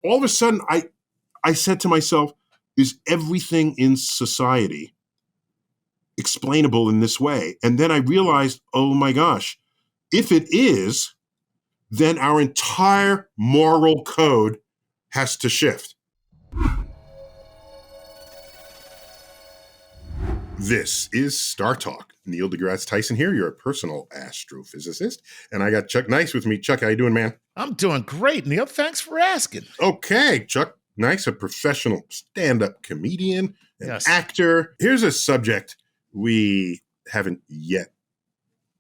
all of a sudden I said to myself, is everything in society explainable in this way? And then I realized, oh my gosh, if it is, then our entire moral code has to shift. This is StarTalk. Neil deGrasse Tyson here, your personal astrophysicist. And I got Chuck Nice with me. Chuck, how you doing, man? I'm doing great, Neil. Thanks for asking. Okay, Chuck Nice, a professional stand-up comedian, an actor. Here's a subject we haven't yet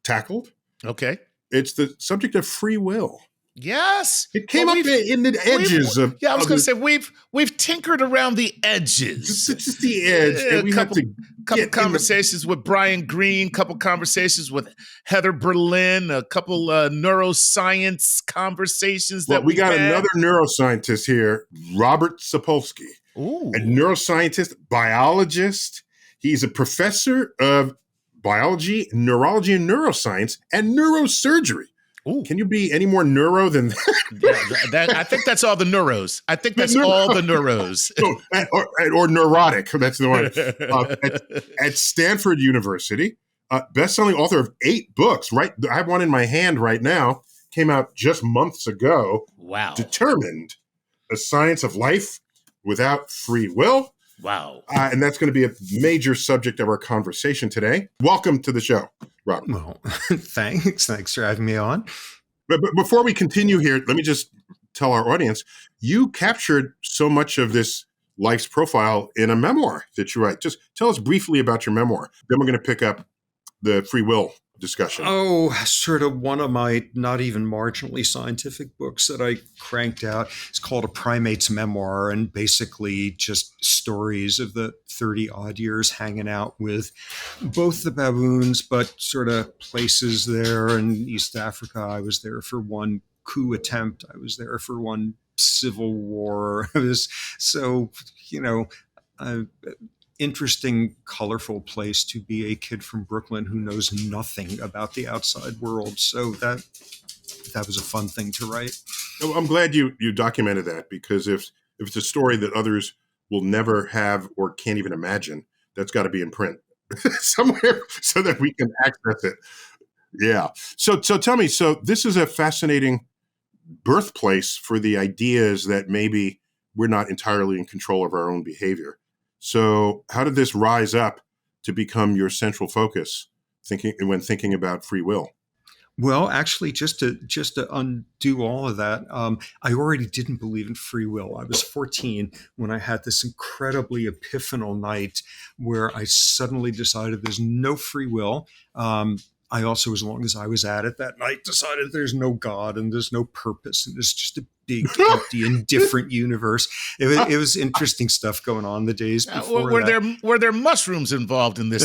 tackled. Okay. It's the subject of free will. Yes. It came up in the edges of... Yeah, I was going to say, we've tinkered around the edges. Just the edge. And we couple conversations with Brian Greene, couple conversations with Heather Berlin, a couple neuroscience conversations that we got another neuroscientist here, Robert Sapolsky. Ooh. A neuroscientist, biologist. He's a professor of biology, neurology, and neuroscience, and neurosurgery. Ooh. Can you be any more neuro than that? I think that's all the neuros. I think that's all the neuros. or neurotic. That's the one. At Stanford University, best-selling author of 8 books. Right, I have one in my hand right now. Came out just months ago. Wow. Determined: A Science of Life Without Free Will. Wow. And that's going to be a major subject of our conversation today. Welcome to the show, Robert. Well, thanks. Thanks for having me on. But before we continue here, let me just tell our audience, you captured so much of this life's profile in a memoir that you write. Just tell us briefly about your memoir. Then we're going to pick up the free will discussion. Oh, sort of one of my not even marginally scientific books that I cranked out. It's called A Primate's Memoir, and basically just stories of the 30 odd years hanging out with both the baboons, but sort of places there in East Africa. I was there for one coup attempt. I was there for one civil war. I was interesting, colorful place to be a kid from Brooklyn who knows nothing about the outside world. So that was a fun thing to write. I'm glad you documented that, because if it's a story that others will never have or can't even imagine, that's got to be in print somewhere so that we can access it. Yeah. So tell me, so this is a fascinating birthplace for the ideas that maybe we're not entirely in control of our own behavior. So how did this rise up to become your central focus when thinking about free will? Well, actually, just to undo all of that, I already didn't believe in free will. I was 14 when I had this incredibly epiphanal night where I suddenly decided there's no free will. I also, as long as I was at it that night, decided there's no God and there's no purpose and it's just a big, empty, indifferent universe. It was interesting stuff going on the days before. Were there mushrooms involved in this?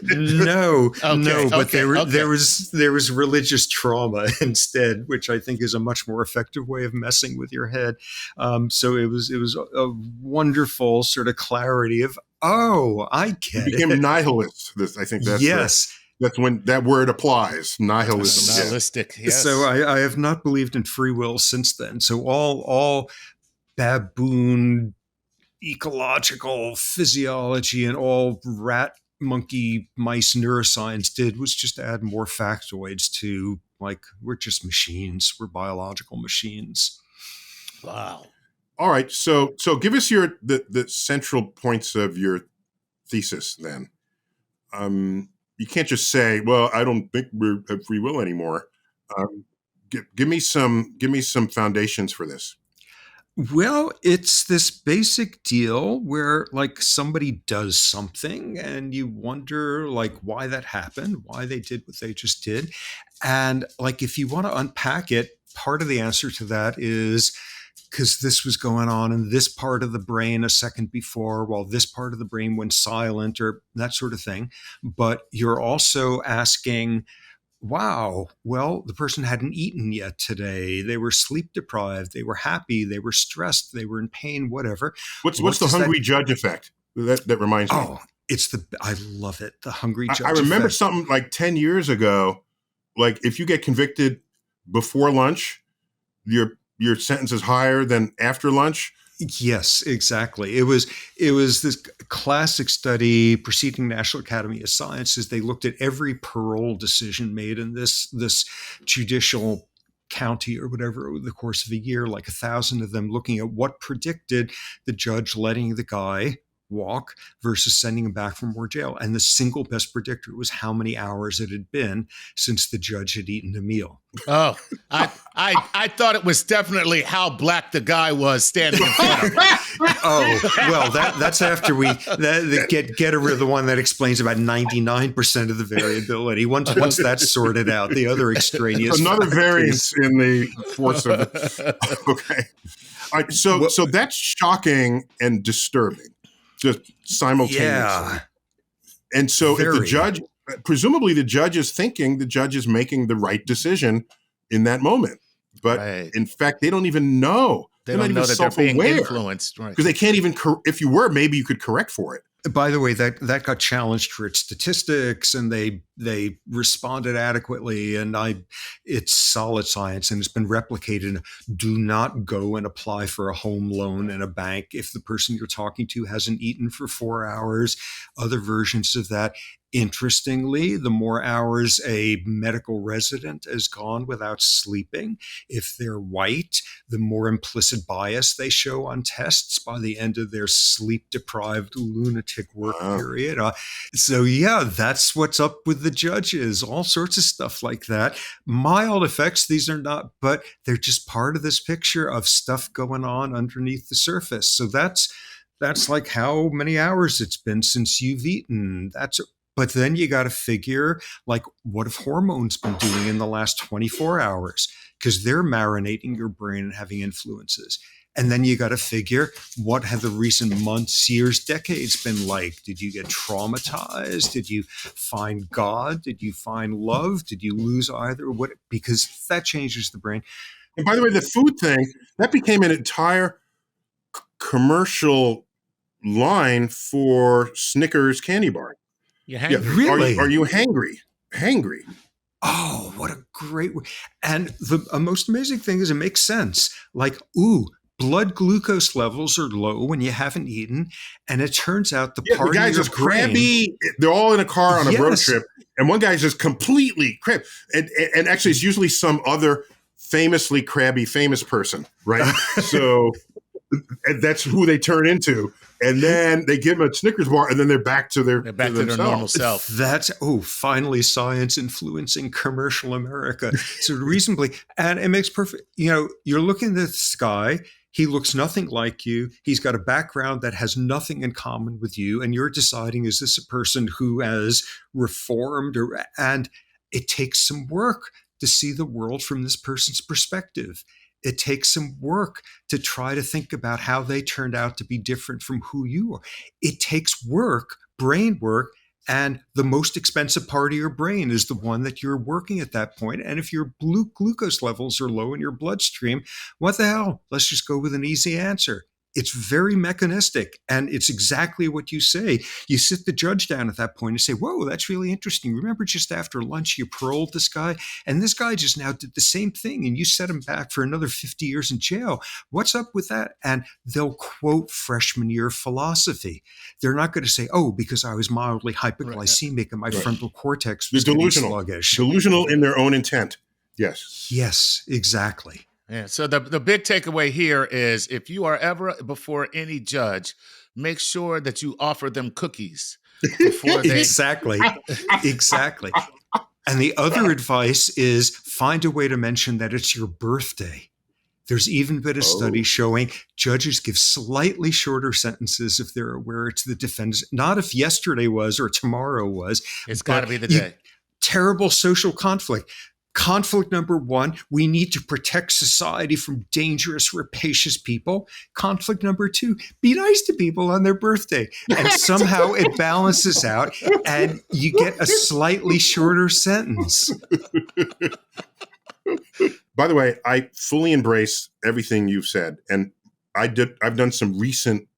No, but there was religious trauma instead, which I think is a much more effective way of messing with your head. So it was a wonderful sort of clarity of, oh, I get it. You became nihilist. I think that's yes. That's when that word applies. Nihilism. Nihilistic. Yes. So I have not believed in free will since then. So all baboon ecological physiology and all rat, monkey, mice neuroscience did was just add more factoids to, like, we're just machines. We're biological machines. Wow. All right. So give us the central points of your thesis then. You can't just say, well, I don't think we have free will anymore. Give me some foundations for this. Well, it's this basic deal where, like, somebody does something and you wonder, like, why that happened, why they did what they just did. And, like, if you want to unpack it, part of the answer to that is because this was going on in this part of the brain a second before, while this part of the brain went silent, or that sort of thing. But you're also asking, wow, well, the person hadn't eaten yet today. They were sleep deprived. They were happy. They were stressed. They were in pain, whatever. What's the hungry judge effect? That reminds me. Oh, I love it. The hungry judge I remember effect. something like 10 years ago, like if you get convicted before lunch, your your sentence is higher than after lunch. Yes, exactly. It was this classic study preceding National Academy of Sciences. They looked at every parole decision made in this judicial county or whatever over the course of a year, like 1,000 of them, looking at what predicted the judge letting the guy walk versus sending him back for more jail. And the single best predictor was how many hours it had been since the judge had eaten a meal. Oh, I thought it was definitely how black the guy was standing in front of him. Oh, well, that's after we get rid of the one that explains about 99% of the variability. Once that's sorted out, the other extraneous another factors. variance in the force of it. Okay. All right, so that's shocking and disturbing, just simultaneously. Yeah. And so Very. if the judge, presumably the judge is thinking the judge is making the right decision in that moment. But in fact, they don't even know. They're not even self-aware. They're being influenced. Right. Because they can't even, if you were, maybe you could correct for it. By the way, that got challenged for its statistics, and they responded adequately, and it's solid science, and it's been replicated. Do not go and apply for a home loan in a bank if the person you're talking to hasn't eaten for 4 hours. Other versions of that. Interestingly, the more hours a medical resident has gone without sleeping, if they're white, the more implicit bias they show on tests by the end of their sleep-deprived lunatic work period. So yeah, that's what's up with the judges, all sorts of stuff like that. Mild effects, these are not, but they're just part of this picture of stuff going on underneath the surface. So that's like how many hours it's been since you've eaten. But then you got to figure, like, what have hormones been doing in the last 24 hours? Because they're marinating your brain and having influences. And then you got to figure, what have the recent months, years, decades been like? Did you get traumatized? Did you find God? Did you find love? Did you lose either? What? Because that changes the brain. And by the way, the food thing, that became an entire commercial line for Snickers candy bar. You're hangry. Yeah, really? Are you hangry? Hangry. Oh, what a great way. And the most amazing thing is it makes sense. Like, blood glucose levels are low when you haven't eaten. And it turns out the guy's just crabby. They're all in a car on a road trip. And one guy's just completely crabby. And actually, it's usually some other famously crabby famous person, right? So that's who they turn into. And then they give them a Snickers bar, and then they're back to their normal self. That's finally science influencing commercial America. So reasonably, and it makes perfect. You're looking at this guy. He looks nothing like you. He's got a background that has nothing in common with you, and you're deciding, is this a person who has reformed? And it takes some work to see the world from this person's perspective. It takes some work to try to think about how they turned out to be different from who you are. It takes work, brain work, and the most expensive part of your brain is the one that you're working at that point. And if your glucose levels are low in your bloodstream, what the hell? Let's just go with an easy answer. It's very mechanistic, and it's exactly what you say. You sit the judge down at that point and say, whoa, that's really interesting. Remember just after lunch, you paroled this guy, and this guy just now did the same thing, and you set him back for another 50 years in jail. What's up with that? And they'll quote freshman year philosophy. They're not going to say, because I was mildly hypoglycemic and my frontal cortex was delusional. Sluggish. Delusional in their own intent. Yes. Yes, exactly. Yeah. So the big takeaway here is, if you are ever before any judge, make sure that you offer them cookies before they. Exactly. And the other advice is find a way to mention that it's your birthday. There's even been a study showing judges give slightly shorter sentences if they're aware it's the defendant, not if yesterday was or tomorrow was. It's got to be the day. Terrible social conflict. Conflict number one, we need to protect society from dangerous, rapacious people. Conflict number two, be nice to people on their birthday. And somehow it balances out and you get a slightly shorter sentence. By the way, I fully embrace everything you've said. And I've done some recent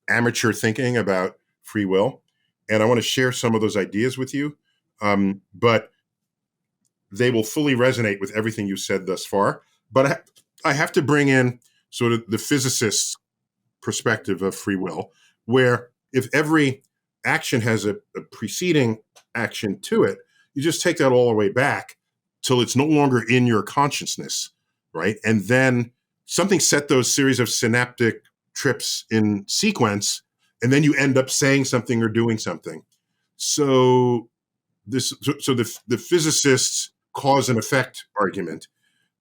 amateur thinking about free will. And I want to share some of those ideas with you. But they will fully resonate with everything you've said thus far. But I have to bring in sort of the physicist's perspective of free will, where if every action has a preceding action to it, you just take that all the way back till it's no longer in your consciousness, right? And then something set those series of synaptic trips in sequence, and then you end up saying something or doing something. So the physicist's cause and effect argument.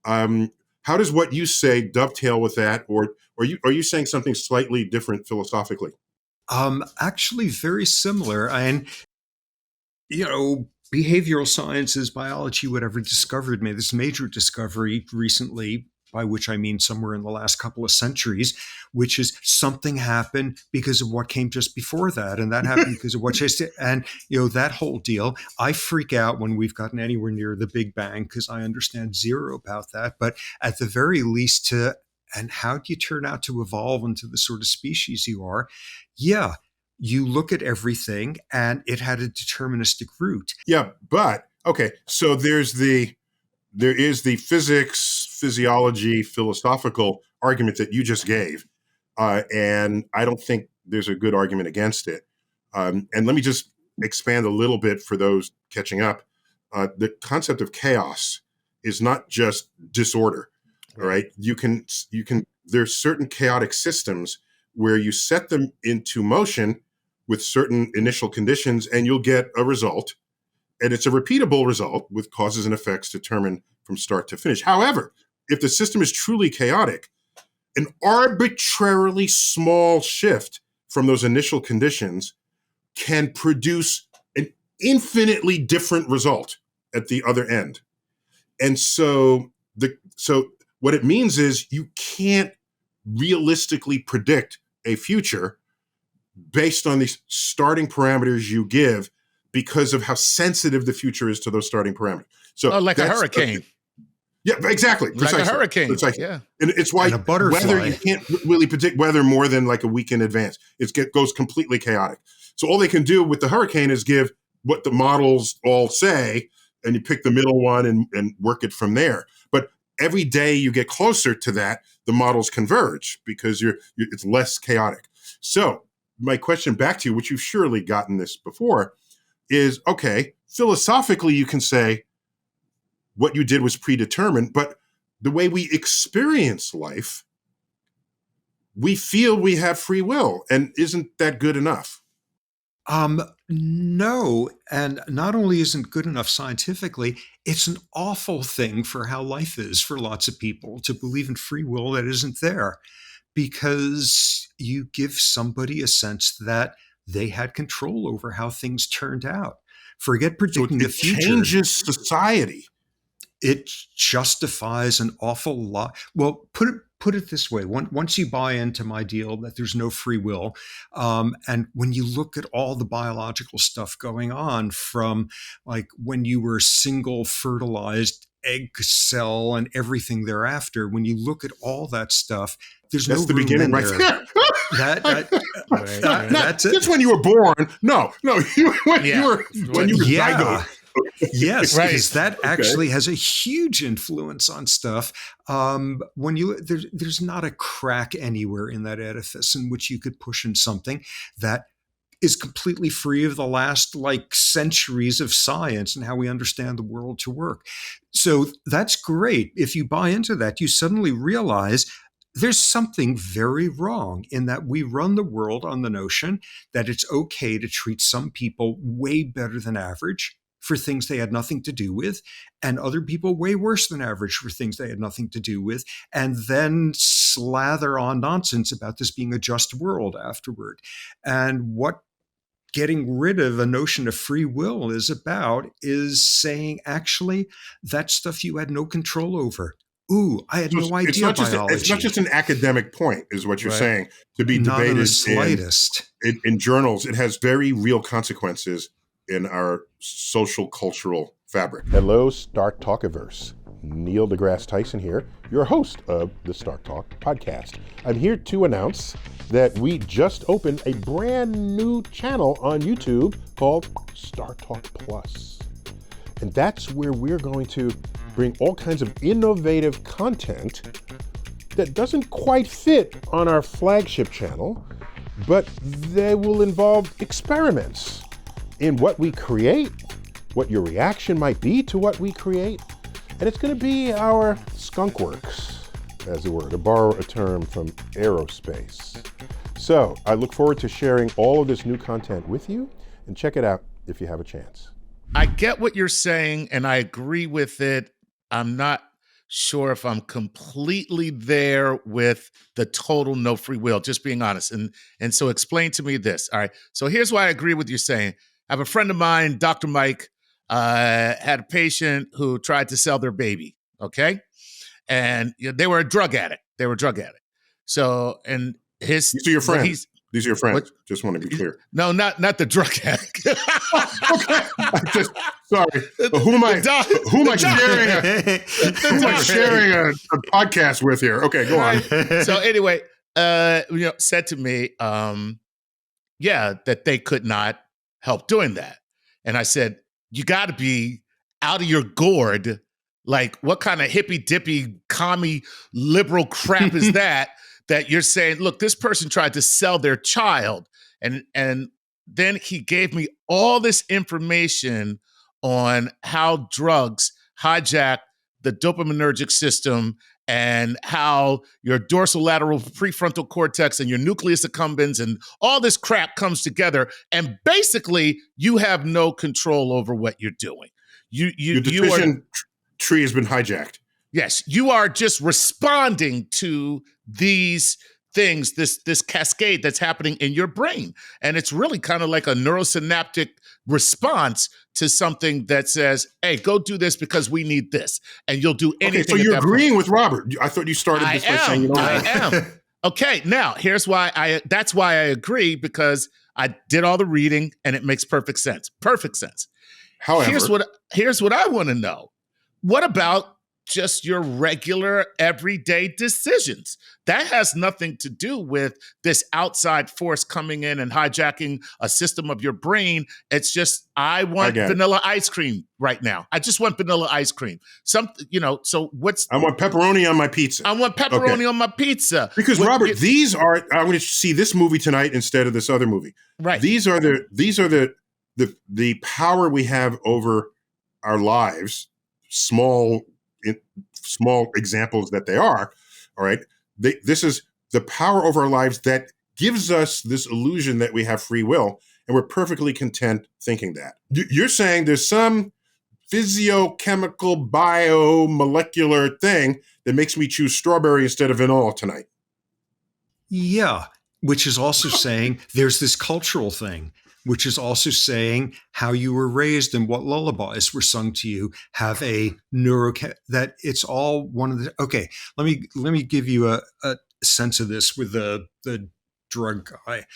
How does what you say dovetail with that, or are you saying something slightly different philosophically? Actually, very similar. And behavioral sciences, biology, whatever, made this major discovery recently, by which I mean somewhere in the last couple of centuries, which is something happened because of what came just before that. And that happened because of what just, and that whole deal. I freak out when we've gotten anywhere near the Big Bang because I understand zero about that. But at the very least, and how do you turn out to evolve into the sort of species you are? Yeah. You look at everything and it had a deterministic root. Yeah, but okay, so there is the physics, physiology, philosophical argument that you just gave, and I don't think there's a good argument against it. And let me just expand a little bit for those catching up. The concept of chaos is not just disorder. All right, you can there's certain chaotic systems where you set them into motion with certain initial conditions, and you'll get a result. And it's a repeatable result with causes and effects determined from start to finish. However, if the system is truly chaotic, an arbitrarily small shift from those initial conditions can produce an infinitely different result at the other end. And so what it means is you can't realistically predict a future based on these starting parameters you give because of how sensitive the future is to those starting parameters. So like a hurricane. Yeah, exactly. Precisely. Like a hurricane. Precisely. Yeah. And it's why and a butterfly. weather, you can't really predict weather more than like a week in advance. It goes completely chaotic. So all they can do with the hurricane is give what the models all say, and you pick the middle one and work it from there. But every day you get closer to that, the models converge because it's less chaotic. So my question back to you, which you've surely gotten this before, is, okay, philosophically you can say what you did was predetermined, but the way we experience life, we feel we have free will. And isn't that good enough? No. And not only isn't good enough scientifically, it's an awful thing for how life is for lots of people to believe in free will that isn't there, because you give somebody a sense that they had control over how things turned out. Forget predicting the future. It changes society. It justifies an awful lot. Well, put it this way. Once you buy into my deal that there's no free will, and when you look at all the biological stuff going on, from like when you were single fertilized egg cell and everything thereafter, when you look at all that stuff, that's no the beginning, right there. That's when you were born. No, you were zygote. Yes, right. Because that actually has a huge influence on stuff. When there's not a crack anywhere in that edifice in which you could push in something that is completely free of the last centuries of science and how we understand the world to work. So that's great. If you buy into that, you suddenly realize there's something very wrong in that we run the world on the notion that it's okay to treat some people way better than average for things they had nothing to do with, and other people way worse than average for things they had nothing to do with, and then slather on nonsense about this being a just world afterward. And what getting rid of a notion of free will is about is saying, actually, that stuff you had no control over. Ooh, I had no idea biology. It's not just an academic point, is what you're saying, to be not debated in the slightest. In journals. It has very real consequences in our social cultural fabric. Hello, StarTalkiverse. Neil deGrasse Tyson here, your host of the StarTalk podcast. I'm here to announce that we just opened a brand new channel on YouTube called StarTalk Plus. And that's where we're going to bring all kinds of innovative content that doesn't quite fit on our flagship channel, but they will involve experiments in what we create, what your reaction might be to what we create, and it's going to be our skunk works, as it were, to borrow a term from aerospace. So I look forward to sharing all of this new content with you, and check it out if you have a chance. I get what you're saying, and I agree with it. I'm not sure if I'm completely there with the total no free will, just being honest. And so explain to me this. All right. So here's why I agree with you saying. I have a friend of mine, Dr. Mike, had a patient who tried to sell their baby. Okay. And they were a drug addict. So, and his... These are your friends. These are your friends. What? Just want to be clear. No, not the drug addict. Okay. Sorry. Who am I sharing a podcast with here? Okay, go on. So anyway, said to me, that they could not help doing that. And I said, you got to be out of your gourd. Like, what kind of hippy-dippy, commie, liberal crap is that you're saying, look, this person tried to sell their child. And then he gave me all this information on how drugs hijack the dopaminergic system and how your dorsolateral prefrontal cortex and your nucleus accumbens and all this crap comes together. And basically, you have no control over what you're doing. Your decision tree has been hijacked. Yes, you are just responding to these things, this cascade that's happening in your brain. And it's really kind of like a neurosynaptic response to something that says, hey, go do this because we need this. And you'll do anything. Okay, so you're agreeing with Robert. I thought you started this by saying you don't. I am. Okay, now here's why that's why I agree, because I did all the reading and it makes perfect sense. Perfect sense. However, here's what I want to know. What about just your regular everyday decisions? That has nothing to do with this outside force coming in and hijacking a system of your brain. It's just, I want vanilla ice cream right now. I just want vanilla ice cream. So I want pepperoni on my pizza. On my pizza. Because Robert, I'm going to see this movie tonight instead of this other movie. Right. These are the power we have over our lives, small examples that they are, all right? This is the power over our lives that gives us this illusion that we have free will, and we're perfectly content thinking that. You're saying there's some physiochemical, biomolecular thing that makes me choose strawberry instead of vanilla tonight. Yeah, which is also saying there's this cultural thing, which is also saying how you were raised and what lullabies were sung to you have a that it's all one of the. Okay, let me give you a sense of this with the drug guy.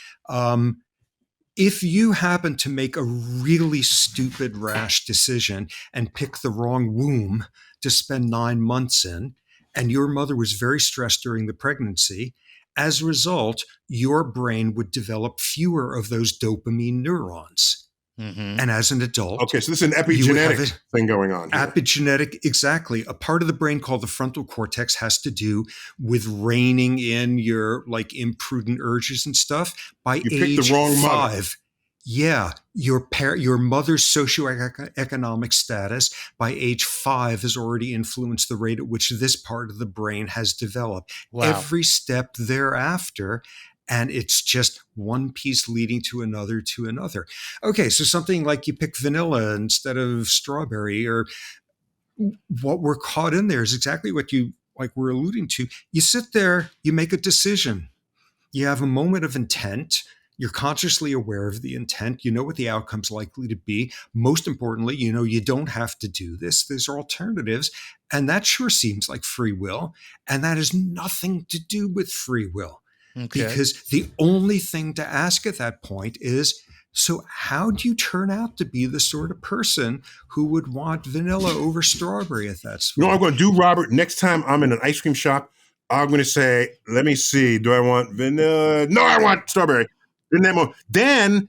If you happen to make a really stupid, rash decision and pick the wrong womb to spend 9 months in, and your mother was very stressed during the pregnancy, as a result, your brain would develop fewer of those dopamine neurons. Mm-hmm. And as an adult... Okay, so this is an epigenetic thing going on here. Epigenetic, exactly. A part of the brain called the frontal cortex has to do with reining in your imprudent urges and stuff. By age picked the wrong 5... mother. Yeah, your mother's socioeconomic status by age 5 has already influenced the rate at which this part of the brain has developed. Wow. Every step thereafter, and it's just one piece leading to another to another. Okay, so something like you pick vanilla instead of strawberry, or what we're caught in there is exactly what you we're alluding to. You sit there, you make a decision, you have a moment of intent. You're consciously aware of the intent. You know what the outcome's likely to be. Most importantly, you don't have to do this. There's alternatives. And that sure seems like free will. And that has nothing to do with free will. Okay. Because the only thing to ask at that point is, so how do you turn out to be the sort of person who would want vanilla over strawberry at that point? You know what I'm going to do, Robert? Next time I'm in an ice cream shop, I'm going to say, let me see, do I want vanilla? No, I want strawberry. Then,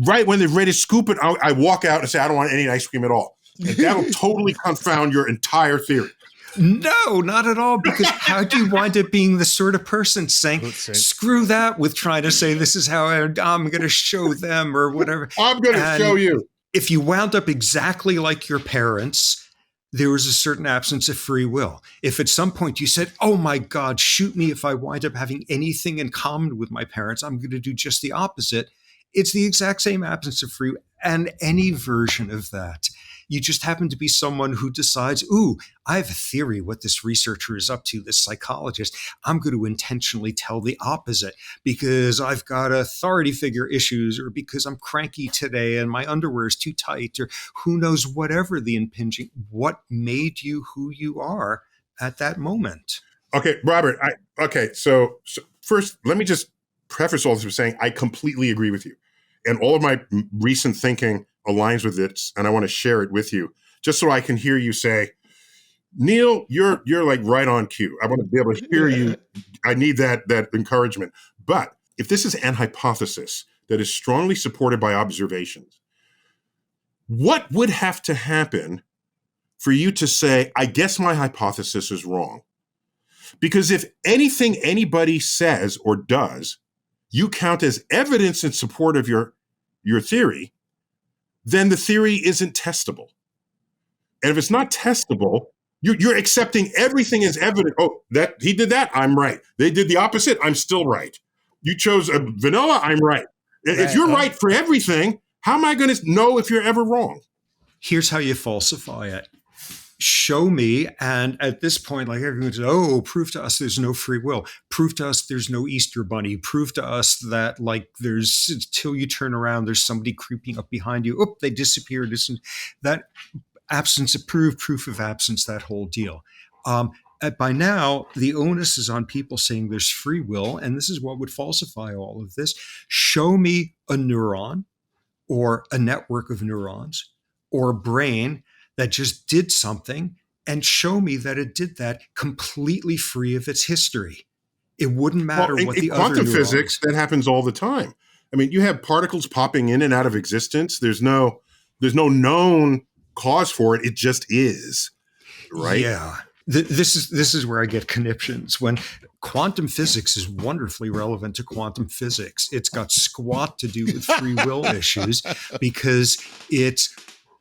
right when they're ready to scoop it, I walk out and say, I don't want any ice cream at all. And that'll totally confound your entire theory. No, not at all. Because how do you wind up being the sort of person saying, screw that with trying to say this is how I'm going to show them or whatever. I'm going to show you. If you wound up exactly like your parents, there was a certain absence of free will. If at some point you said, oh my God, shoot me if I wind up having anything in common with my parents, I'm going to do just the opposite. It's the exact same absence of free will and any version of that. You just happen to be someone who decides, ooh, I have a theory what this researcher is up to, this psychologist. I'm going to intentionally tell the opposite because I've got authority figure issues or because I'm cranky today and my underwear is too tight or who knows, whatever the impinging, what made you who you are at that moment. Okay, Robert, so first, let me just preface all this with saying I completely agree with you. And all of my recent thinking aligns with this, and I want to share it with you, just so I can hear you say, Neil, you're like right on cue. I want to be able to hear you. I need that encouragement. But if this is an hypothesis that is strongly supported by observations, what would have to happen for you to say, I guess my hypothesis is wrong? Because if anything anybody says or does, you count as evidence in support of your theory, then the theory isn't testable. And if it's not testable, you're accepting everything as evidence. Oh, that he did that, I'm right. They did the opposite, I'm still right. You chose a vanilla, I'm right. If you're right for everything, how am I going to know if you're ever wrong? Here's how you falsify it. Show me, and at this point, like everyone says, oh, prove to us there's no free will. Prove to us there's no Easter bunny. Prove to us that like there's, until you turn around, there's somebody creeping up behind you. Oop, they disappeared. That absence of proof of absence, that whole deal. By now, the onus is on people saying there's free will, and this is what would falsify all of this. Show me a neuron or a network of neurons or a brain that just did something and show me that it did that completely free of its history. It wouldn't matter what the other quantum neurons. Physics, that happens all the time. I mean, you have particles popping in and out of existence. There's no known cause for it. It just is, right? Yeah. This is where I get conniptions. When quantum physics is wonderfully relevant to quantum physics, it's got squat to do with free will issues because it's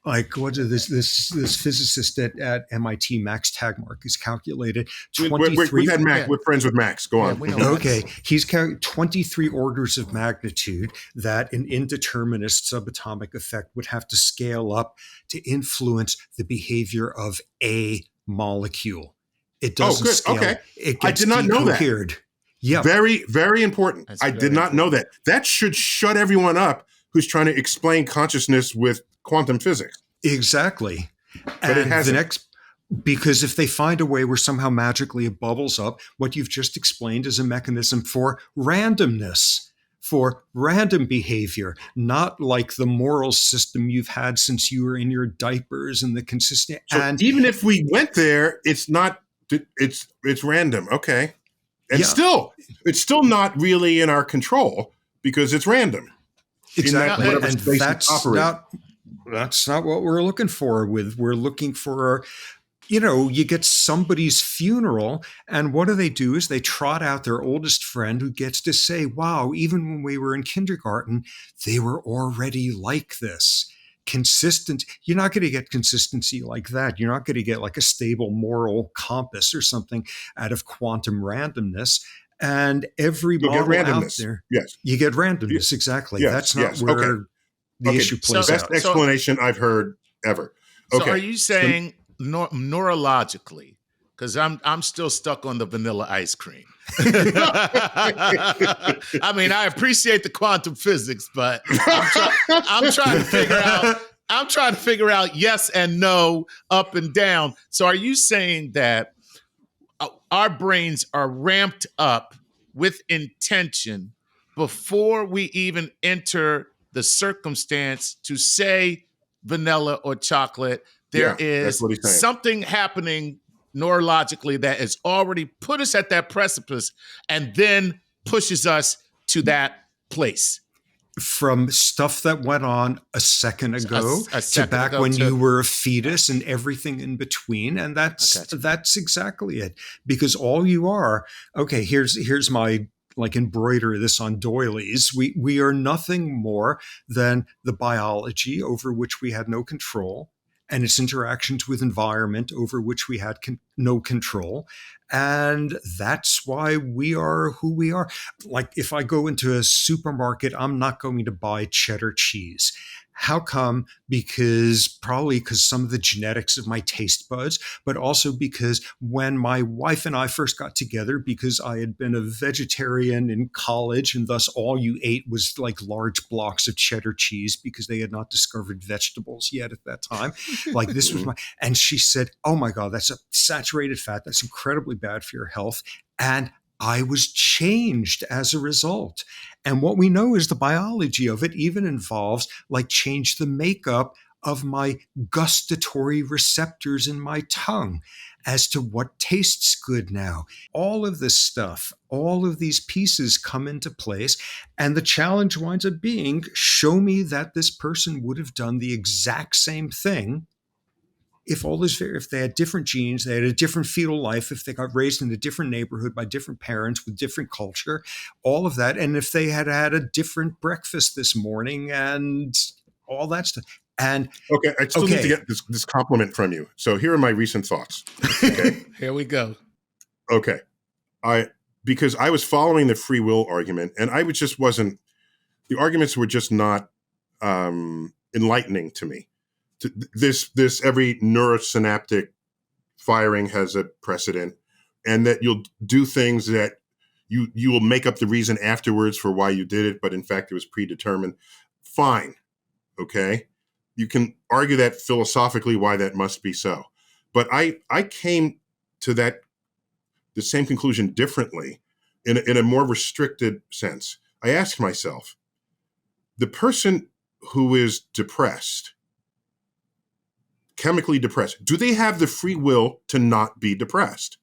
like, what is this physicist at MIT, Max Tegmark, has calculated 23. We've had Max. We're friends with Max. Go on. Okay. He's counted 23 orders of magnitude that an indeterminist subatomic effect would have to scale up to influence the behavior of a molecule. It doesn't scale. Okay. It gets I did not know that. Yeah. Very, very important. I did not know that. That should shut everyone up who's trying to explain consciousness with quantum physics. Exactly. But it hasn't. Because if they find a way where somehow magically it bubbles up, what you've just explained is a mechanism for randomness, for random behavior, not like the moral system you've had since you were in your diapers and the consistent. So and even if we went there, it's not. It's random. Okay, and it's still not really in our control because it's random. Exactly, and that's not what we're looking for. We're looking for, you get somebody's funeral, and what do? Is they trot out their oldest friend who gets to say, wow, even when we were in kindergarten, they were already like this. Consistent. You're not going to get consistency like that. You're not going to get like a stable moral compass or something out of quantum randomness. And every model out there, yes, you get randomness. Exactly. Yes, that's not where the issue plays out. Best explanation I've heard ever. Okay. So are you saying neurologically? Because I'm still stuck on the vanilla ice cream. I mean, I appreciate the quantum physics, but I'm trying to figure out yes and no, up and down. So are you saying that our brains are ramped up with intention before we even enter the circumstance to say vanilla or chocolate? There is something happening neurologically that has already put us at that precipice and then pushes us to that place. from stuff that went on a second ago A to second back ago when to- you were a fetus and everything in between. And got you. that's exactly it. Because all you are, okay, here's my, like, embroider this on doilies. We are nothing more than the biology over which we had no control, and its interactions with environment over which we had no control. And that's why we are who we are. Like, if I go into a supermarket, I'm not going to buy cheddar cheese. How come? Probably because some of the genetics of my taste buds, but also because when my wife and I first got together, because I had been a vegetarian in college, and thus all you ate was like large blocks of cheddar cheese because they had not discovered vegetables yet at that time. Like, this was and she said, "Oh my God, that's a saturated fat. That's incredibly bad for your health." And I was changed as a result. And what we know is the biology of it even involves, like, change the makeup of my gustatory receptors in my tongue as to what tastes good now. All of this stuff, all of these pieces come into place. And the challenge winds up being, show me that this person would have done the exact same thing if they had different genes, they had a different fetal life, if they got raised in a different neighborhood by different parents with different culture, all of that. And if they had had a different breakfast this morning and all that stuff. And okay, I still need to get this compliment from you. So here are my recent thoughts. Okay. Here we go. Okay. Because I was following the free will argument, and the arguments were just not enlightening to me. This every neurosynaptic firing has a precedent, and that you'll do things that you will make up the reason afterwards for why you did it, but in fact it was predetermined. Fine. Okay. You can argue that philosophically why that must be so. But I came to the same conclusion differently in a more restricted sense. I asked myself, the person who is depressed, chemically depressed, do they have the free will to not be depressed?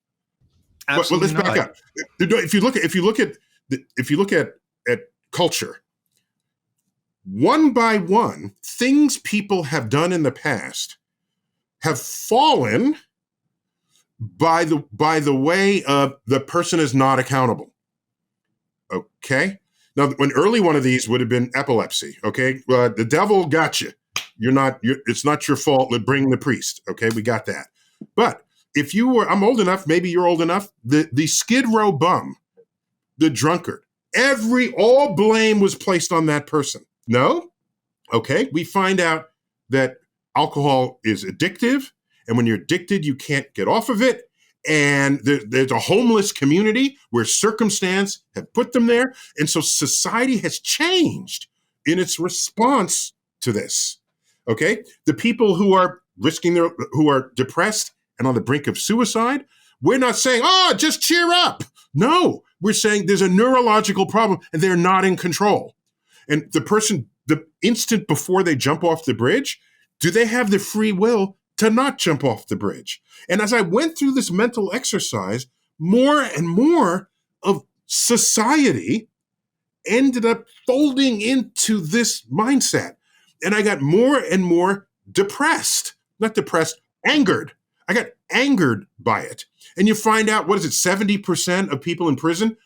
Absolutely let's back up. If you look at culture, one by one, things people have done in the past have fallen by the way of the person is not accountable. Okay. Now, an early one of these would have been epilepsy. Okay, the devil got you. It's not your fault. Bring the priest. Okay, we got that. But if I'm old enough, maybe you're old enough. The Skid Row bum, the drunkard, all blame was placed on that person. No, okay. We find out that alcohol is addictive, and when you're addicted, you can't get off of it. And there's a homeless community where circumstance have put them there. And so society has changed in its response to this. Okay. The people who are who are depressed and on the brink of suicide, we're not saying, just cheer up. No, we're saying there's a neurological problem and they're not in control. And the instant before they jump off the bridge, do they have the free will to not jump off the bridge? And as I went through this mental exercise, more and more of society ended up folding into this mindset. And I got more and more angered. I got angered by it. And you find out, 70% of people in prison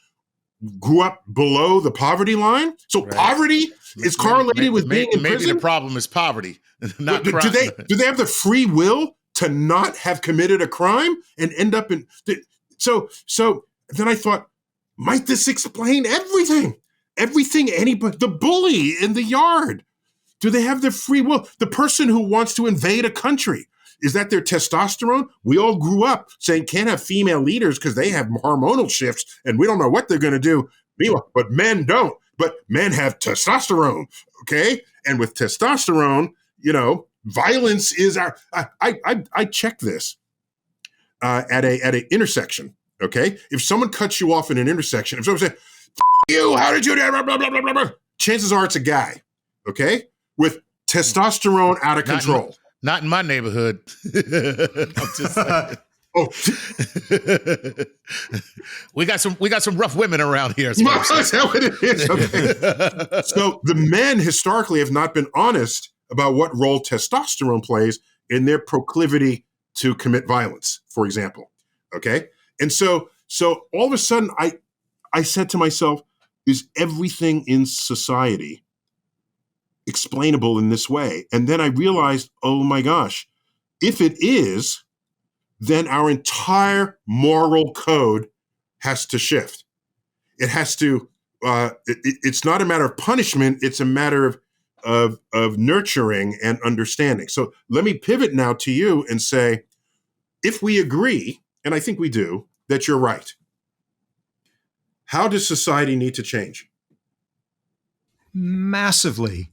grew up below the poverty line. So right. Poverty is correlated with being in prison. Maybe the problem is poverty, not crime. Do they have the free will to not have committed a crime and end up in? So then I thought, might this explain everything? Anybody, the bully in the yard, do they have the free will? The person who wants to invade a country, is that their testosterone? We all grew up saying can't have female leaders because they have hormonal shifts and we don't know what they're going to do. But men don't. But men have testosterone, okay? And with testosterone, violence is our. I checked this at an intersection, okay? If someone cuts you off in an intersection, if someone says, "You, how did you do?" Blah, blah, blah, blah, blah, chances are it's a guy, okay, with testosterone out of control. Not in my neighborhood. I'm just saying. Oh, we got some rough women around here. is that what it is? Okay. So the men historically have not been honest about what role testosterone plays in their proclivity to commit violence, for example. Okay. And so all of a sudden I said to myself, is everything in society explainable in this way? And then I realized, oh my gosh, if it is, then our entire moral code has to shift. It has to, it's not a matter of punishment, it's a matter of nurturing and understanding. So let me pivot now to you and say, if we agree, and I think we do, that you're right, how does society need to change? Massively.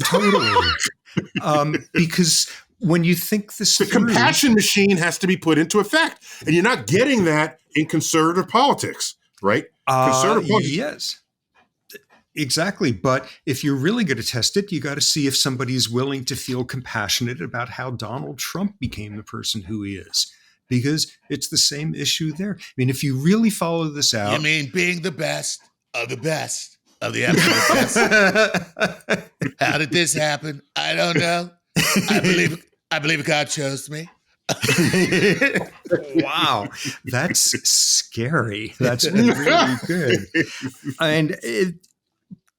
Totally. Because when you think this The through, compassion machine has to be put into effect. And you're not getting that in conservative politics, right? Conservative politics. yes, exactly. But if you're really going to test it, you got to see if somebody's willing to feel compassionate about how Donald Trump became the person who he is. Because it's the same issue there. I mean, if you really follow this out. You mean being the best of the best of the absolute best? How did this happen? I don't know. I believe God chose me. Wow, that's scary. That's really good. And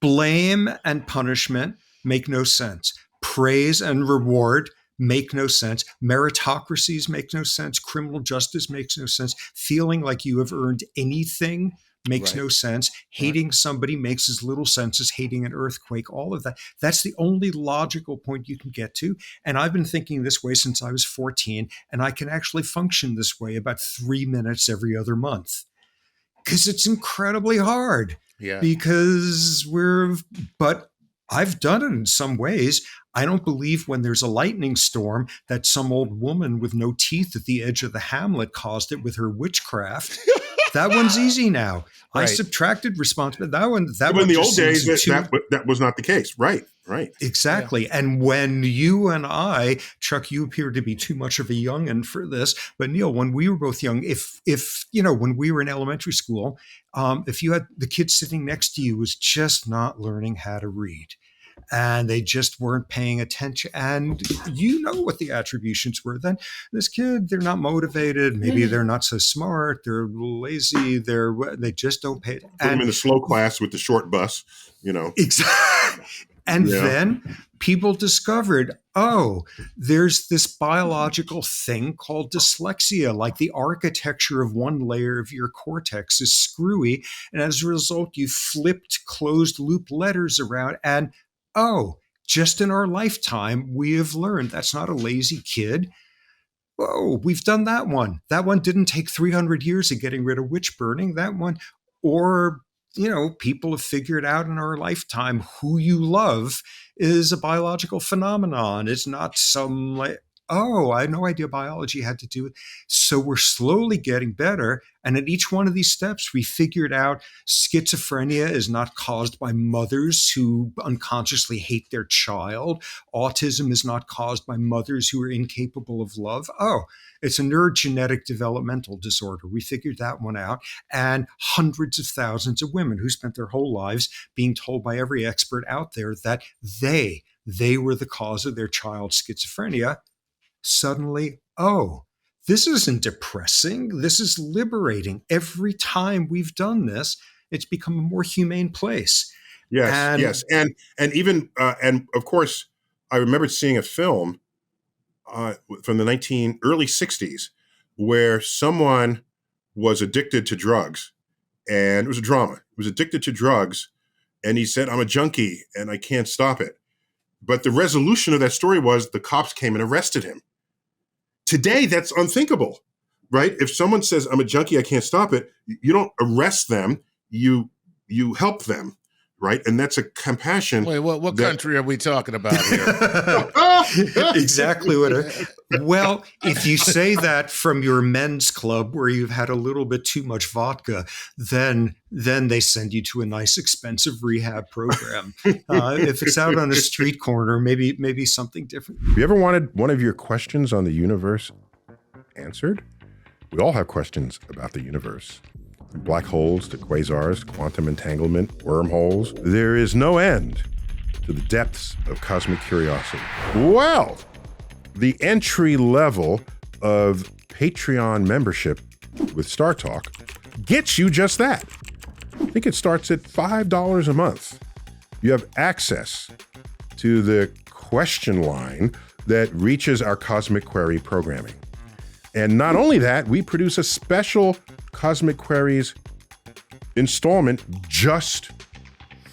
blame and punishment make no sense. Praise and reward make no sense. Meritocracies make no sense. Criminal justice makes no sense. Feeling like you have earned anything makes no sense. Hating somebody makes as little sense as hating an earthquake. All of that. That's the only logical point you can get to. And I've been thinking this way since I was 14, and I can actually function this way about 3 minutes every other month. Because it's incredibly hard. Yeah. But I've done it in some ways. I don't believe when there's a lightning storm that some old woman with no teeth at the edge of the hamlet caused it with her witchcraft. That one's easy now. Right. I subtracted responsibility. That in one the just old days, seems that was not the case. Right. Exactly. Yeah. And when you and I, Chuck, you appear to be too much of a youngin' for this, but Neil, when we were both young, if when we were in elementary school, if you had the kid sitting next to you was just not learning how to read, and they just weren't paying attention, and you know what the attributions were, then this kid, they're not motivated, maybe they're not so smart, they're lazy, they just don't pay attention. Put them in the slow class with the short bus, Exactly. And then people discovered, there's this biological thing called dyslexia, like the architecture of one layer of your cortex is screwy. And as a result, you flipped closed loop letters around. And just in our lifetime, we have learned that's not a lazy kid. We've done that one. That one didn't take 300 years of getting rid of witch burning. That one, or people have figured out in our lifetime who you love is a biological phenomenon. It's not some I had no idea biology had to do it. So we're slowly getting better. And at each one of these steps, we figured out schizophrenia is not caused by mothers who unconsciously hate their child. Autism is not caused by mothers who are incapable of love. It's a neurogenetic developmental disorder. We figured that one out. And hundreds of thousands of women who spent their whole lives being told by every expert out there that they were the cause of their child's schizophrenia. Suddenly, this isn't depressing. This is liberating. Every time we've done this, it's become a more humane place. Yes. And even, and of course, I remember seeing a film from the early 60s where someone was addicted to drugs, and it was a drama. He was addicted to drugs, and he said, I'm a junkie and I can't stop it. But the resolution of that story was the cops came and arrested him. Today, that's unthinkable, right? If someone says, I'm a junkie, I can't stop it, you don't arrest them, you help them, right? And that's a compassion. Wait, what country are we talking about here? Exactly well, if you say that from your men's club where you've had a little bit too much vodka, then they send you to a nice, expensive rehab program. If it's out on a street corner, maybe something different. Have you ever wanted one of your questions on the universe answered? We all have questions about the universe. From black holes to quasars, quantum entanglement, wormholes. There is no end to the depths of cosmic curiosity. Well, the entry level of Patreon membership with StarTalk gets you just that. I think it starts at $5 a month. You have access to the question line that reaches our Cosmic Query programming. And not only that, we produce a special Cosmic Queries installment just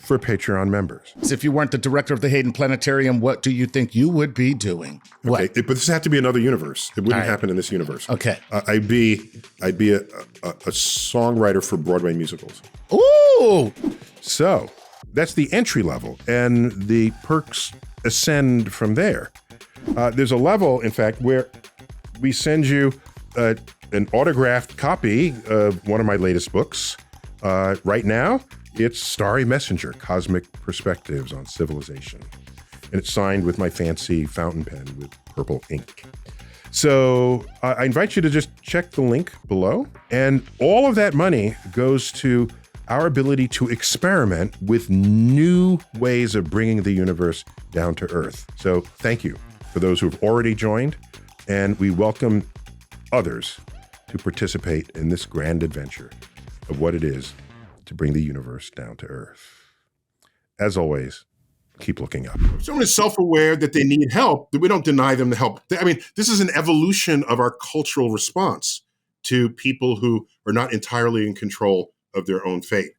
for Patreon members. So if you weren't the director of the Hayden Planetarium, what do you think you would be doing? What? Okay, but this had to be another universe. It wouldn't happen in this universe. Okay. I'd be a songwriter for Broadway musicals. Ooh! So that's the entry level, and the perks ascend from there. There's a level, in fact, where we send you an autographed copy of one of my latest books. Right now, it's Starry Messenger, Cosmic Perspectives on Civilization. And it's signed with my fancy fountain pen with purple ink. So I invite you to just check the link below. And all of that money goes to our ability to experiment with new ways of bringing the universe down to Earth. So thank you for those who have already joined. And we welcome others to participate in this grand adventure of what it is to bring the universe down to Earth. As always, keep looking up. If someone is self-aware that they need help, that we don't deny them the help. I mean, this is an evolution of our cultural response to people who are not entirely in control of their own fate.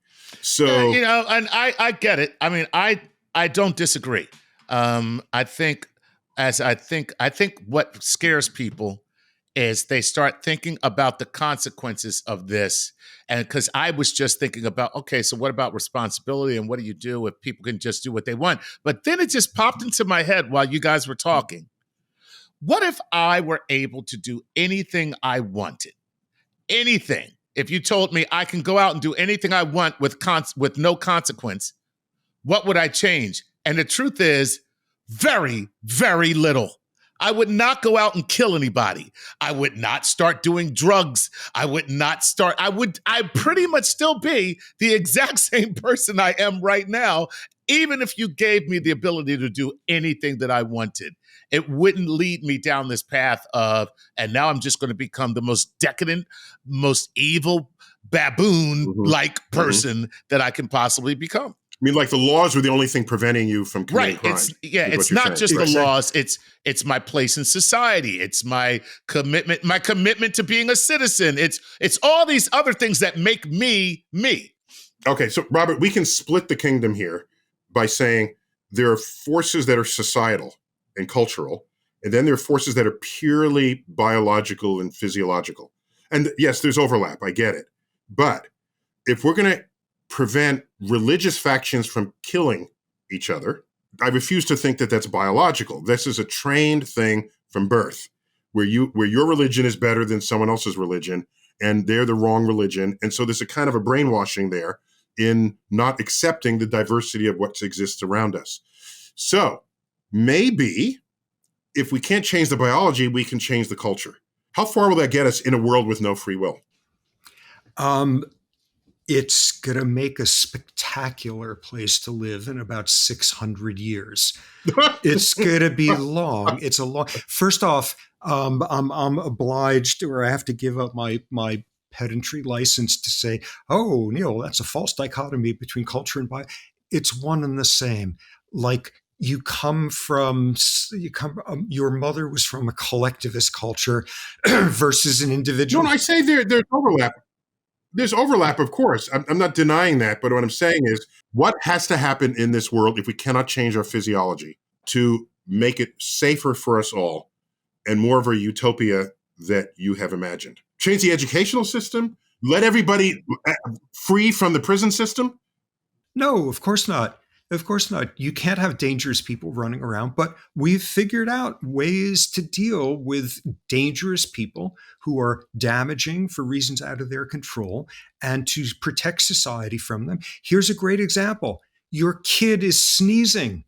So, and I get it. I mean, I don't disagree. I think what scares people is they start thinking about the consequences of this. And because I was just thinking about, okay, so what about responsibility and what do you do if people can just do what they want? But then it just popped into my head while you guys were talking. What if I were able to do anything I wanted? Anything. If you told me I can go out and do anything I want with no consequence, what would I change? And the truth is, very, very little. I would not go out and kill anybody. I would not start doing drugs. I'd pretty much still be the exact same person I am right now, even if you gave me the ability to do anything that I wanted. It wouldn't lead me down this path of, and now I'm just going to become the most decadent, most evil, baboon-like person that I can possibly become. I mean, like the laws were the only thing preventing you from committing crime. It's not just the laws. It's my place in society. It's my commitment to being a citizen. It's all these other things that make me me. Okay, so Robert, we can split the kingdom here by saying there are forces that are societal and cultural, and then there are forces that are purely biological and physiological. And yes, there's overlap. I get it. But if we're going to prevent religious factions from killing each other, I refuse to think that that's biological. This is a trained thing from birth, where your religion is better than someone else's religion, and they're the wrong religion. And so there's a kind of a brainwashing there in not accepting the diversity of what exists around us. So maybe if we can't change the biology, we can change the culture. How far will that get us in a world with no free will? It's going to make a spectacular place to live in about 600 years. It's going to be long. It's a long. First off, I'm obliged, or I have to give up my pedantry license to say, "Oh, Neil, that's a false dichotomy between culture and bio." It's one and the same. Like your mother was from a collectivist culture versus an individual. No, I say there's overlap. There's overlap, of course. I'm not denying that. But what I'm saying is, what has to happen in this world if we cannot change our physiology to make it safer for us all and more of a utopia that you have imagined? Change the educational system? Let everybody free from the prison system? No, of course not. Of course not. You can't have dangerous people running around, but we've figured out ways to deal with dangerous people who are damaging for reasons out of their control and to protect society from them. Here's a great example. Your kid is sneezing.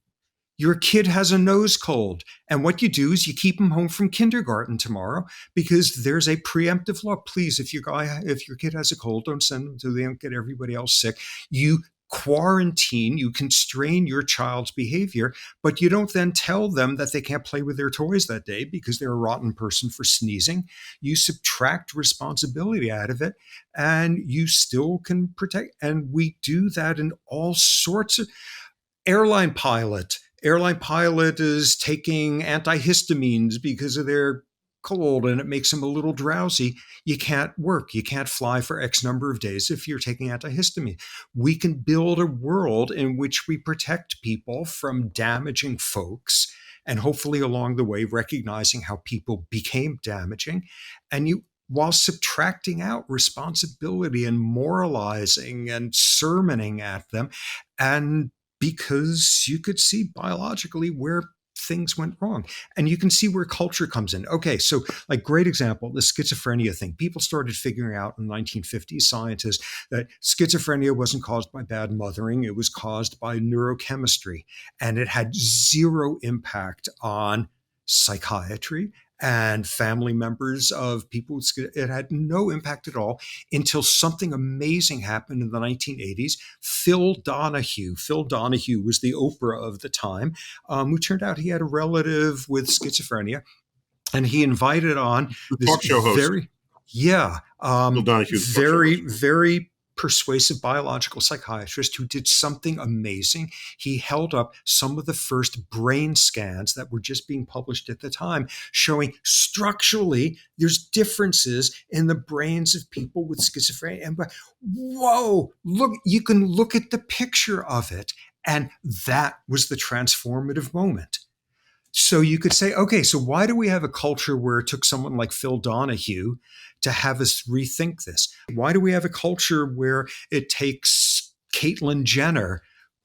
Your kid has a nose cold. And what you do is you keep them home from kindergarten tomorrow because there's a preemptive law. Please, if your kid has a cold, don't send them so they don't get everybody else sick. You quarantine, you constrain your child's behavior, but you don't then tell them that they can't play with their toys that day because they're a rotten person for sneezing. You subtract responsibility out of it and you still can protect. And we do that in all sorts of airline pilot. Airline pilot is taking antihistamines because of their cold and it makes them a little drowsy. You can't work. You can't fly for X number of days if you're taking antihistamine. We can build a world in which we protect people from damaging folks and hopefully along the way recognizing how people became damaging. And you, while subtracting out responsibility and moralizing and sermoning at them, and because you could see biologically where things went wrong. And you can see where culture comes in. Okay, so like great example, the schizophrenia thing. People started figuring out in the 1950s, scientists, that schizophrenia wasn't caused by bad mothering. It was caused by neurochemistry. And it had zero impact on psychiatry and family members of people with it had no impact at all until something amazing happened in the 1980s. Phil Donahue was the Oprah of the time, who turned out he had a relative with schizophrenia, and he invited on the talk show host. Phil Donahue, very persuasive biological psychiatrist who did something amazing. He held up some of the first brain scans that were just being published at the time, showing structurally there's differences in the brains of people with schizophrenia. And whoa, look, you can look at the picture of it. And that was the transformative moment. So you could say, okay, so why do we have a culture where it took someone like Phil Donahue to have us rethink this? Why do we have a culture where it takes Caitlyn Jenner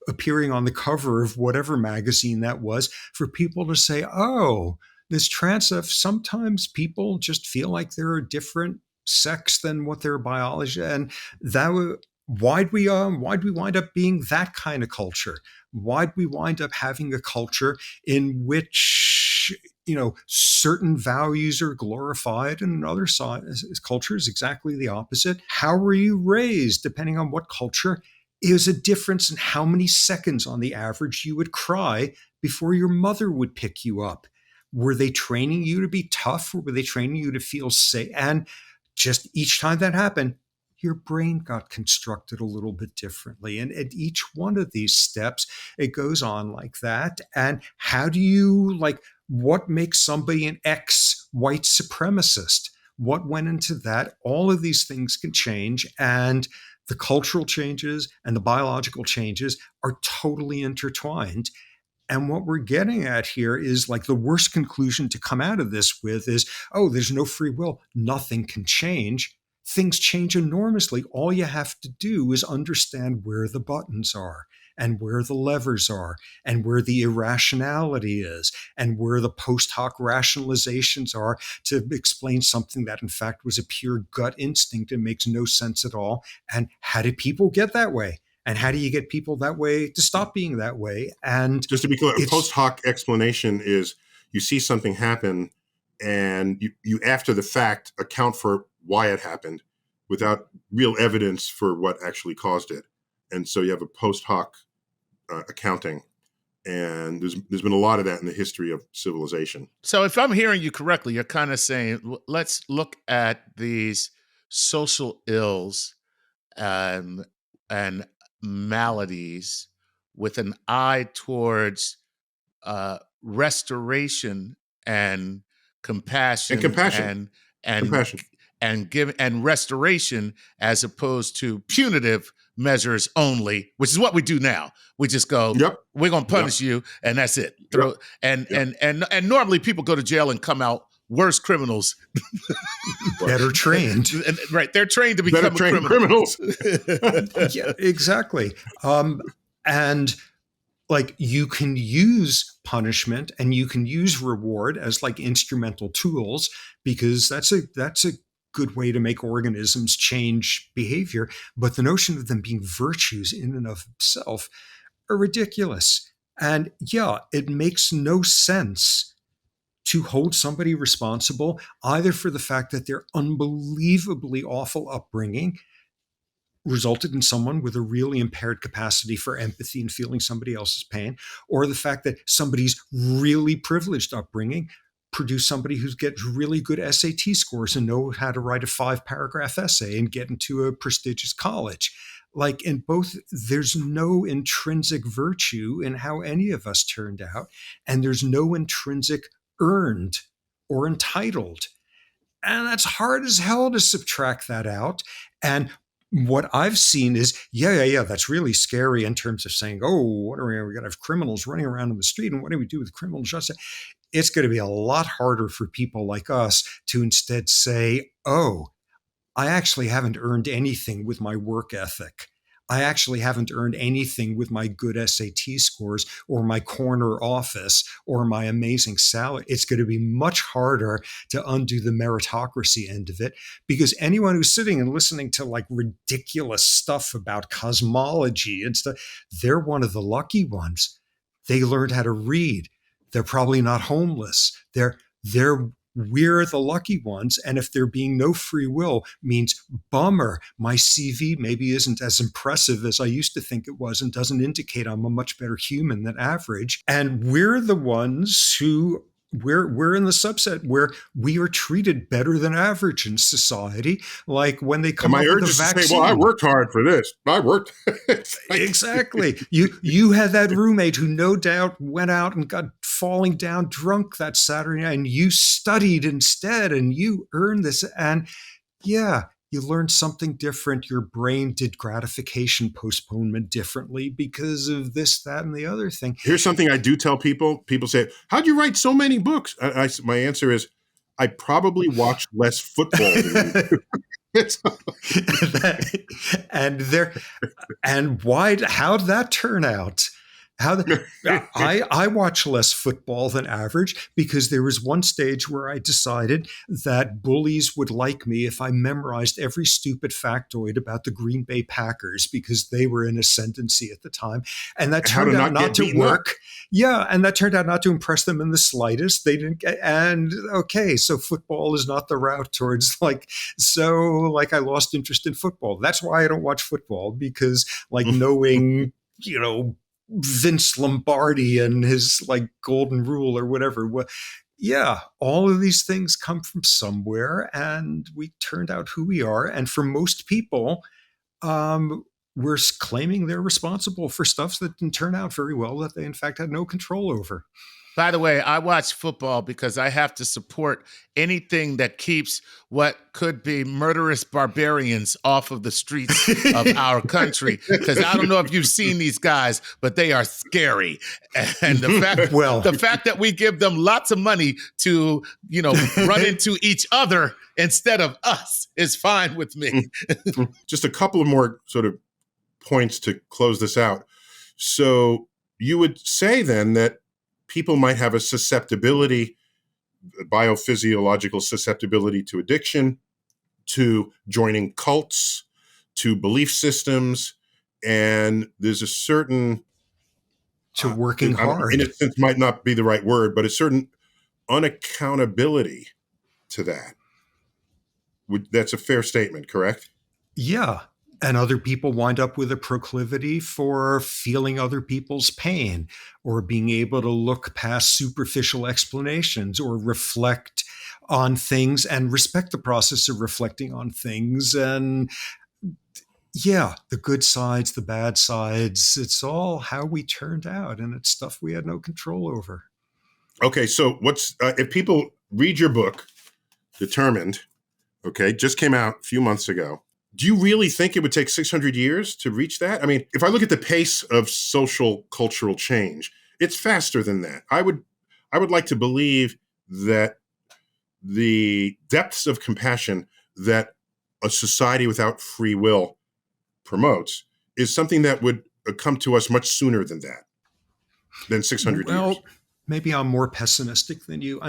appearing on the cover of whatever magazine that was for people to say, oh, this trans stuff, sometimes people just feel like they're a different sex than what their biology, and that why'd we wind up being that kind of culture? Why'd we wind up having a culture in which, certain values are glorified and in other cultures exactly the opposite? How were you raised? Depending on what culture, is a difference in how many seconds on the average you would cry before your mother would pick you up. Were they training you to be tough, or were they training you to feel safe? And just each time that happened, your brain got constructed a little bit differently. And at each one of these steps, it goes on like that. And how do you, what makes somebody an ex-white supremacist? What went into that? All of these things can change. And the cultural changes and the biological changes are totally intertwined. And what we're getting at here is the worst conclusion to come out of this with is, oh, there's no free will. Nothing can change. Things change enormously. All you have to do is understand where the buttons are and where the levers are and where the irrationality is and where the post hoc rationalizations are to explain something that in fact was a pure gut instinct and makes no sense at all. And how did people get that way? And how do you get people that way to stop being that way? And just to be clear, a post hoc explanation is you see something happen and you after the fact account for why it happened without real evidence for what actually caused it. And so you have a post hoc accounting. And there's been a lot of that in the history of civilization. So if I'm hearing you correctly, you're kind of saying, let's look at these social ills and maladies with an eye towards restoration and compassion and restoration, as opposed to punitive measures only, which is what we do now. We just go, we're going to punish you, and that's it. And normally people go to jail and come out worse criminals, better trained. Right, they're trained to become criminals. Yeah, exactly. And you can use punishment and you can use reward as instrumental tools, because that's a good way to make organisms change behavior. But the notion of them being virtues in and of itself are ridiculous. And yeah, it makes no sense to hold somebody responsible either for the fact that their unbelievably awful upbringing resulted in someone with a really impaired capacity for empathy and feeling somebody else's pain, or the fact that somebody's really privileged upbringing produced somebody who gets really good SAT scores and know how to write a 5-paragraph essay and get into a prestigious college. Like in both, there's no intrinsic virtue in how any of us turned out, and there's no intrinsic earned or entitled. And that's hard as hell to subtract that out. And what I've seen is, yeah, that's really scary in terms of saying, oh, what are we going to have criminals running around in the street, and what do we do with criminal justice? It's going to be a lot harder for people like us to instead say, oh, I actually haven't earned anything with my work ethic. I actually haven't earned anything with my good SAT scores or my corner office or my amazing salary. It's going to be much harder to undo the meritocracy end of it, because anyone who's sitting and listening to like ridiculous stuff about cosmology and stuff, they're one of the lucky ones. They learned how to read. They're probably not homeless. We're the lucky ones. And if there being no free will means, bummer, my CV maybe isn't as impressive as I used to think it was and doesn't indicate I'm a much better human than average. And we're the ones who we're in the subset where we are treated better than average in society. Like when they come up with a vaccine. Say, well, I worked hard for this. I worked. Exactly. You had that roommate who no doubt went out and got falling down drunk that Saturday night, and you studied instead and you earned this. And yeah, you learned something different. Your brain did gratification postponement differently because of this, that, and the other thing. Here's something I do tell people. People say, how'd you write so many books? My answer is, I probably watched less football than you do. How'd that turn out? I watch less football than average because there was one stage where I decided that bullies would like me if I memorized every stupid factoid about the Green Bay Packers because they were in ascendancy at the time. And that turned out not to work. Yeah. And that turned out not to impress them in the slightest. They didn't get, and okay, so football is not the route towards I lost interest in football. That's why I don't watch football, because knowing, Vince Lombardi and his golden rule or whatever. Well, yeah, all of these things come from somewhere, and we turned out who we are. And for most people, we're claiming they're responsible for stuff that didn't turn out very well, that they in fact had no control over. By the way, I watch football because I have to support anything that keeps what could be murderous barbarians off of the streets of our country. Because I don't know if you've seen these guys, but they are scary. And the fact that we give them lots of money to, run into each other instead of us is fine with me. Just a couple of more sort of points to close this out. So you would say then that people might have a susceptibility, biophysiological susceptibility to addiction, to joining cults, to belief systems, and there's a certain... to working hard. Innocence might not be the right word, but a certain unaccountability to that. That's a fair statement, correct? Yeah. And other people wind up with a proclivity for feeling other people's pain, or being able to look past superficial explanations, or reflect on things and respect the process of reflecting on things. And yeah, the good sides, the bad sides, it's all how we turned out, and it's stuff we had no control over. Okay, so if people read your book, Determined, okay, just came out a few months ago. Do you really think it would take 600 years to reach that? I mean, if I look at the pace of social cultural change, it's faster than that. I would like to believe that the depths of compassion that a society without free will promotes is something that would come to us much sooner than 600 years. Maybe I'm more pessimistic than you.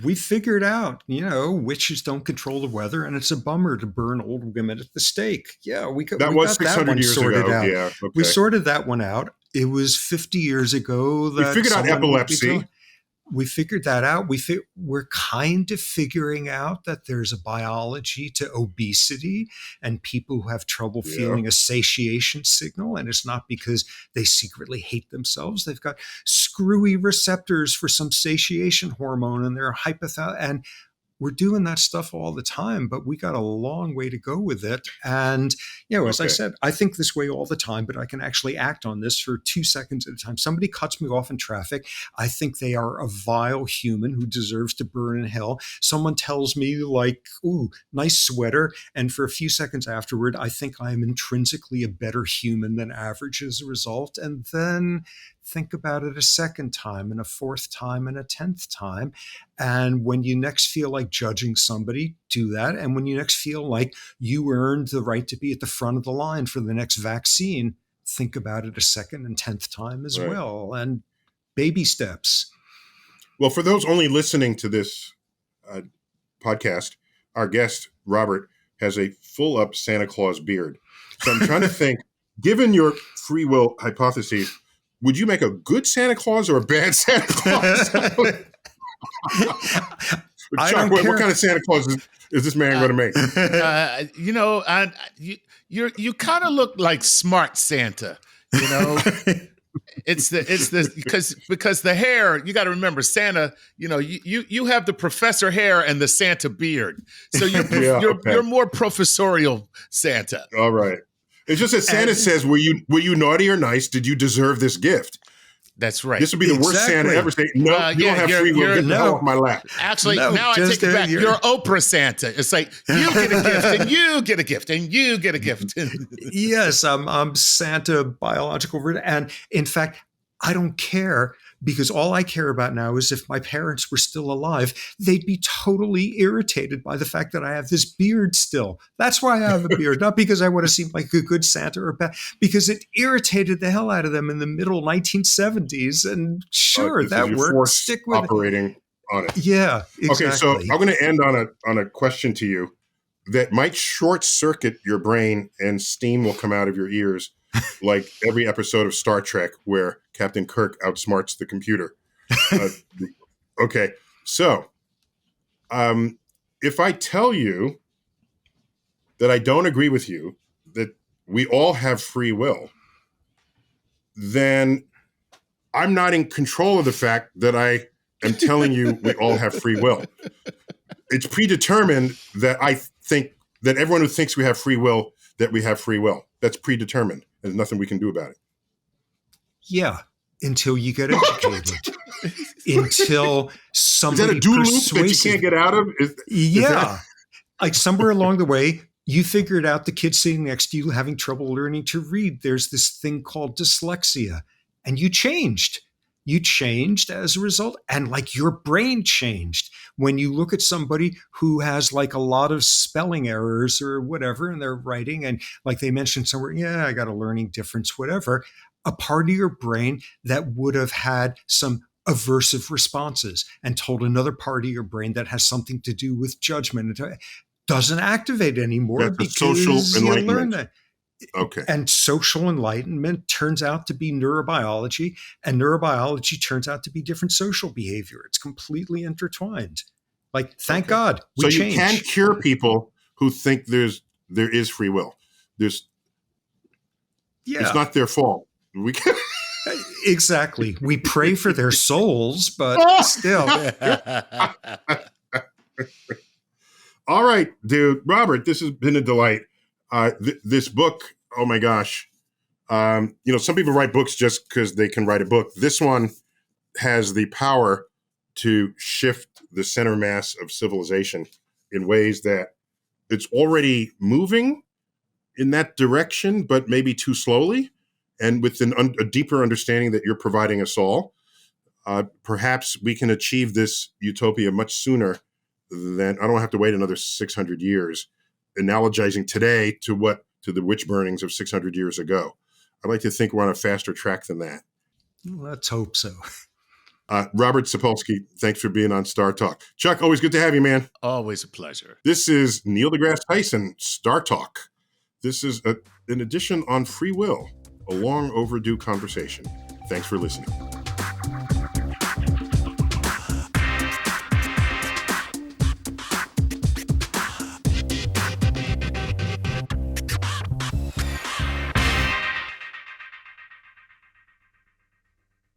We figured out, witches don't control the weather, and it's a bummer to burn old women at the stake. Yeah, we got that one sorted out. Yeah, okay. We sorted that one out. It was 50 years ago We that figured out someone would be epilepsy. doing- We figured that out. We're kind of figuring out that there's a biology to obesity and people who have trouble Yeah. feeling a satiation signal. And it's not because they secretly hate themselves. They've got screwy receptors for some satiation hormone and they're hypothalamus. And we're doing that stuff all the time, but we got a long way to go with it. And, as I Okay. said, I think this way all the time, but I can actually act on this for 2 seconds at a time. Somebody cuts me off in traffic. I think they are a vile human who deserves to burn in hell. Someone tells me like, ooh, nice sweater. And for a few seconds afterward, I think I am intrinsically a better human than average as a result. And then think about it a second time and a fourth time and a 10th time. And when you next feel like judging somebody, do that. And when you next feel like you earned the right to be at the front of the line for the next vaccine, think about it a second and 10th time as Right. well. And baby steps. Well, for those only listening to this podcast, our guest, Robert, has a full-up Santa Claus beard. So I'm trying to think, given your free will hypotheses, would you make a good Santa Claus or a bad Santa Claus? I Chuck, don't what care. kind of Santa Claus is this man going to make? You kind of look like smart Santa. It's because the hair. You got to remember, Santa. You have the professor hair and the Santa beard, so you're more professorial Santa. All right. It's just that Santa says, "Were you naughty or nice? Did you deserve this gift?" That's right. This would be the worst Santa ever. Say, no, you don't have free will. Get the hell off my lap. Actually, No, now I take it back. you're- You're Oprah Santa. It's like you get a gift, and you get a gift, and you get a gift. Yes, I'm Santa biological. And in fact, I don't care because all I care about now is if my parents were still alive, they'd be totally irritated by the fact that I have this beard still. That's why I have a beard, not because I want to seem like a good Santa or bad, because it irritated the hell out of them in the middle 1970s. And sure, This is that your worked. force Stick with it. operating on it. Yeah, exactly. Okay, so I'm going to end on a question to you that might short circuit your brain and steam will come out of your ears, like every episode of Star Trek where Captain Kirk outsmarts the computer. Okay, so if I tell you that I don't agree with you, that we all have free will, then I'm not in control of the fact that I am telling you we all have free will. It's predetermined that I think that everyone who thinks we have free will, that we have free will. That's predetermined. There's nothing we can do about it. Yeah, until you get educated. Until Is somebody that a do loop that you persuasive. can't get out of? Yeah. Like somewhere along the way, you figured out the kid sitting next to you having trouble learning to read. There's this thing called dyslexia, and you changed. You changed as a result, and like your brain changed. When you look at somebody who has like a lot of spelling errors or whatever in their writing, and like they mentioned somewhere, yeah, I got a learning difference, whatever, a part of your brain that would have had some aversive responses and told another part of your brain that has something to do with judgment doesn't activate anymore. That's a social because you learn enlightenment. that. Okay. And social enlightenment turns out to be neurobiology, and neurobiology turns out to be different social behavior. It's completely intertwined. Like, thank Okay. God we So changed. you can cure people who think there is free will. It's Yeah, not their fault. We can. exactly. We pray for their souls, but still. All right, dude. Robert, this has been a delight. This book, oh my gosh. Some people write books just because they can write a book. This one has the power to shift the center mass of civilization in ways that it's already moving in that direction, but maybe too slowly. And with a deeper understanding that you're providing us all, perhaps we can achieve this utopia much sooner than I don't have to wait another 600 years, analogizing today to the witch burnings of 600 years ago. I'd like to think we're on a faster track than that. Let's hope so. Robert Sapolsky, thanks for being on StarTalk. Chuck, always good to have you, man. Always a pleasure. This is Neil deGrasse Tyson, StarTalk. This is an edition on free will. a long overdue conversation. Thanks for listening.